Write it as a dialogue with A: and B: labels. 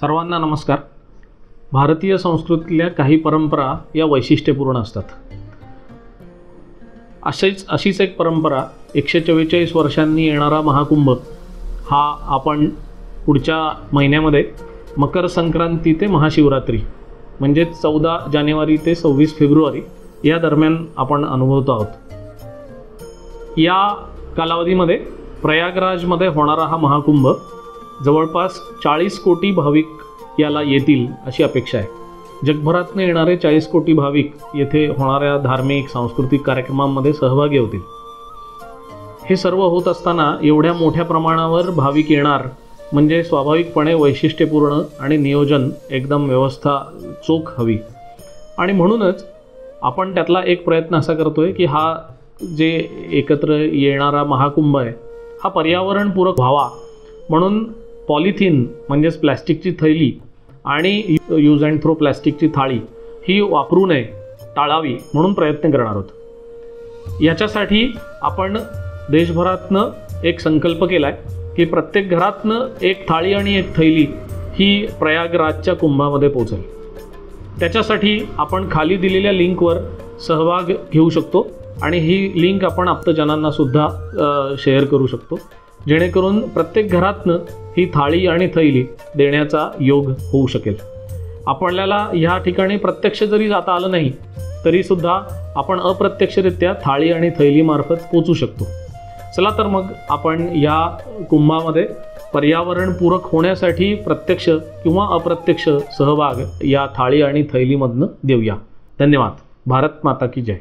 A: सर्वांना नमस्कार। भारतीय संस्कृतीतल्या काही परंपरा या वैशिष्ट्यपूर्ण असतात। अशीच एक परंपरा 144 वर्षांनी येणारा महाकुंभ हा आपण पुढच्या महिन्यामध्ये मकर संक्रांती ते महाशिवरात्री म्हणजे 14 जानेवारी ते 26 फेब्रुवारी या दरम्यान आपण अनुभवतो आहोत। या कालावधीमध्ये प्रयागराजमध्ये होणारा हा महाकुंभ जवळपास 40 कोटी भाविक याला येतील अशी अपेक्षा आहे। जगभरातून येणारे 40 कोटी भाविक येथे होणाऱ्या धार्मिक सांस्कृतिक कार्यक्रमांमध्ये सहभागी होतील। हे सर्व होत असताना एवढ्या मोठ्या प्रमाणावर भाविक येणार म्हणजे स्वाभाविकपणे वैशिष्ट्यपूर्ण आणि नियोजन एकदम व्यवस्था चोख हवी आणि म्हणूनच आपण त्यातला एक प्रयत्न असा करतोय की हा जे एकत्र येणारा महाकुंभ आहे हा पर्यावरणपूरक व्हावा म्हणून पॉलिथिन म्हणजेच प्लॅस्टिकची थैली आणि यूज अँड थ्रो प्लॅस्टिकची थाळी ही वापरू नये, टाळावी म्हणून प्रयत्न करणार आहोत। याच्यासाठी आपण देशभरातनं एक संकल्प केला आहे की प्रत्येक घरातनं एक थाळी आणि एक थैली ही प्रयागराजच्या कुंभामध्ये पोहोचेल। त्याच्यासाठी आपण खाली दिलेल्या लिंकवर सहभाग घेऊ शकतो आणि ही लिंक आपण आप्तजनांना सुद्धा शेअर करू शकतो जेणेकरून प्रत्येक घरातनं ही थाळी आणि थैली देण्याचा योग होऊ शकेल। आपल्याला ह्या ठिकाणी प्रत्यक्ष जरी जाता आलं नाही तरी सुद्धा आपण अप्रत्यक्षरित्या थाळी आणि थैलीमार्फत पोचू शकतो। चला तर मग आपण या कुंभामध्ये पर्यावरणपूरक होण्यासाठी प्रत्यक्ष किंवा अप्रत्यक्ष सहभाग या थाळी आणि थैलीमधनं देऊया। धन्यवाद। भारत माता की जय।